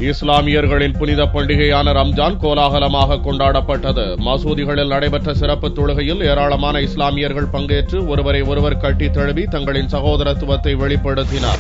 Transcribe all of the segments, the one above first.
இஸ்லாமியர்களின் புனித பண்டிகையான ரம்ஜான் கோலாகலமாக கொண்டாடப்பட்டது. மசூதிகளில் நடைபெற்ற சிறப்பு தொழுகையில் ஏராளமான இஸ்லாமியர்கள் பங்கேற்று ஒருவரை ஒருவர் கட்டித் தழுவி தங்களின் சகோதரத்துவத்தை வெளிப்படுத்தினர்.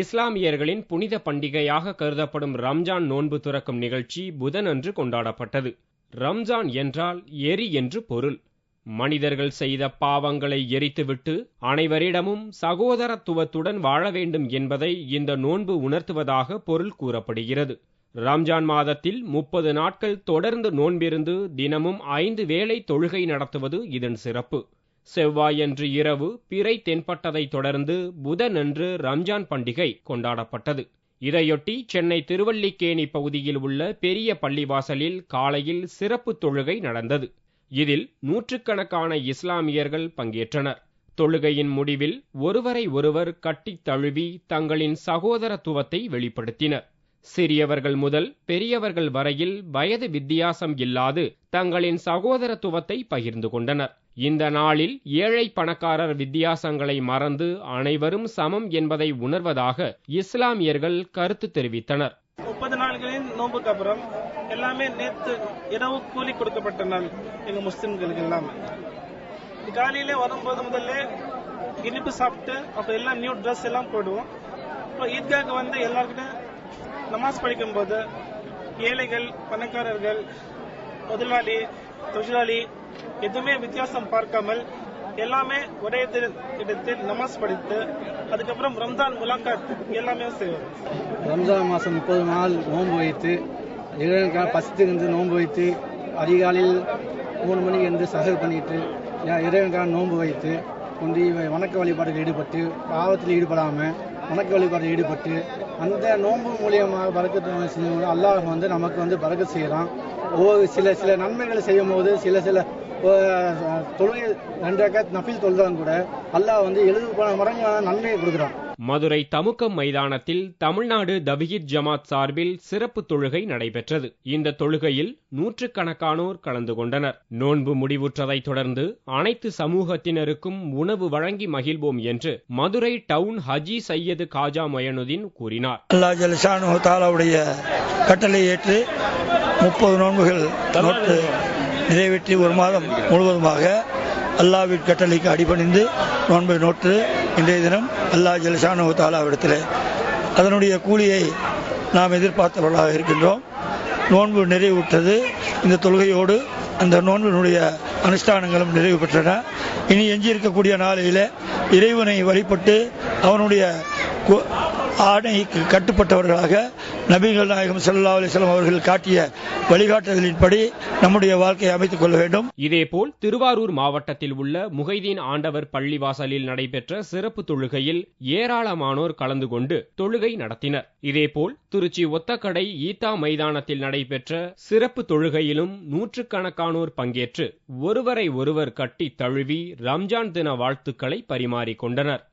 இஸ்லாமியர்களின் புனித பண்டிகையாக கருதப்படும் ரம்ஜான் நோன்பு துறக்கும் நிகழ்ச்சி புதனன்று கொண்டாடப்பட்டது. ரம்ஜான் என்றால் எரி என்று பொருள். மனிதர்கள் செய்த பாவங்களை எரித்துவிட்டு அனைவரிடமும் சகோதரத்துவத்துடன் வாழ வேண்டும் என்பதை இந்த நோன்பு உணர்த்துவதாக பொருள் கூறப்படுகிறது. ரம்ஜான் மாதத்தில் 30 நாட்கள் தொடர்ந்து நோன்பிருந்து தினமும் 5 வேளை தொழுகை நடத்துவது இதன் சிறப்பு. செவ்வாயன்று இரவு பிறை தென்பட்டதை தொடர்ந்து புதனன்று ரம்ஜான் பண்டிகை கொண்டாடப்பட்டது. இதையொட்டி சென்னை திருவல்லிக்கேணி பகுதியில் உள்ள பெரிய பள்ளிவாசலில் காலையில் சிறப்பு தொழுகை நடந்தது. இதில் நூற்றுக்கணக்கான இஸ்லாமியர்கள் பங்கேற்றனர். தொழுகையின் முடிவில் ஒருவரை ஒருவர் கட்டித் தழுவி தங்களின் சகோதரத்துவத்தை வெளிப்படுத்தினர். சிறியவர்கள் முதல் பெரியவர்கள் வரையில் வயது வித்தியாசம் இல்லாது தங்களின் சகோதரத்துவத்தை பகிர்ந்து கொண்டனர். இந்த நாளில் ஏழை பணக்காரர் வித்தியாசங்களை மறந்து அனைவரும் சமம் என்பதை உணர்வதாக இஸ்லாமியர்கள் கருத்து தெரிவித்தனர். 30 நாள்களின் நோன்புக்கு அப்புறம் எல்லாமே நேற்று இரவு கூலி கொடுக்கப்பட்ட நாள் எங்க முஸ்லிம்களுக்கு எல்லாமே. காலையில வரும்போது முதல்ல இனிப்பு சாப்பிட்டு அப்புறம் எல்லாம் நியூ ட்ரெஸ் எல்லாம் போடுவோம். அப்புறம் ஈத்காக்கு வந்து எல்லாருக்கிட்ட நமாஸ் படிக்கும் போது ஏழைகள், பணக்காரர்கள், முதலாளி, தொழிலாளி எதுவுமே வித்தியாசம் பார்க்காமல் எல்லாமே ஒரே இடத்தில் நமாஸ் படித்து அதுக்கப்புறம் ரம்ஜான் முலாக்காத் எல்லாமே செய்வோம். ரம்ஜான் மாதம் 30 நாள் நோன்பு வைத்து பசித்திருந்து நோன்பு வைத்து அதிகாலையில் 3 மணிக்கு இருந்து சஹர் பண்ணிட்டு இறைவனுக்காக நோன்பு வைத்து கொண்டு வணக்க வழிபாட்டில் ஈடுபட்டு பாவத்தில் ஈடுபடாமல் வணக்க வழிபாட்டில் ஈடுபட்டு அந்த நோன்பு மூலியமாக பரக்கத்து செய்யும் அல்லாஹ் வந்து நமக்கு வந்து பரக்கத்து செய்யலாம். சில நன்மைகளை செய்யும் போது சில தொழுகை 2 ரக்காத் நஃபில் தொழுதாலும் கூட அல்லாஹ் வந்து 70 மடங்கு நன்மையை கொடுக்குறான். மதுரை தமுக்கம் மைதானத்தில் தமிழ்நாடு தவ்ஹீத் ஜமாத் சார்பில் சிறப்பு தொழுகை நடைபெற்றது. இந்த தொழுகையில் நூற்றுக்கணக்கானோர் கலந்து கொண்டனர். நோன்பு முடிவுற்றதை தொடர்ந்து அனைத்து சமூகத்தினருக்கும் உணவு வழங்கி மகிழ்வோம் என்று மதுரை டவுன் ஹஜி சையது காஜா மொயனுதீன் கூறினார். அல்லாஹ் ஜல்ஷானஹு தஆலாவுடைய கட்டளை ஏற்று 30 நோன்புகள் நிறைவேற்றி 1 மாதம் முழுவதுமாக அல்லாஹ்வின் கட்டளைக்கு அடிபணிந்து நோன்பை நோற்று இன்றைய தினம் அல்லாஹ் ஜல்ஷானஹு தஆலாவிடத்தில் அதனுடைய கூலியை நாம் எதிர்பார்த்தவர்களாக இருக்கின்றோம். நோன்பு நிறைவுற்றது. இந்த தொழுகையோடு அந்த நோன்பினுடைய அனுஷ்டானங்களும் நிறைவு பெற்றன. இனி எஞ்சியிருக்கக்கூடிய நாளையில் இறைவனை வழிபட்டு அவனுடைய ஆணைக்கு கட்டுப்பட்டவர்களாக நபிகள் நாயகம் ஸல்லல்லாஹு அலைஹி வஸல்லம் அவர்கள் காட்டிய வழிகாட்டுதலின்படி நம்முடைய வாழ்க்கையை அமைத்துக் கொள்ள வேண்டும். இதேபோல் திருவாரூர் மாவட்டத்தில் உள்ள முஹைதீன் ஆண்டவர் பள்ளிவாசலில் நடைபெற்ற சிறப்பு தொழுகையில் ஏராளமானோர் கலந்து கொண்டு தொழுகை நடத்தினர். இதேபோல் திருச்சி ஒத்தக்கடை ஈத்தா மைதானத்தில் நடைபெற்ற சிறப்பு தொழுகையிலும் நூற்றுக்கணக்கானோர் பங்கேற்று ஒருவரை ஒருவர் கட்டி தழுவி ரம்ஜான் தின வாழ்த்துக்களை பரிமாறிக்கொண்டனர்.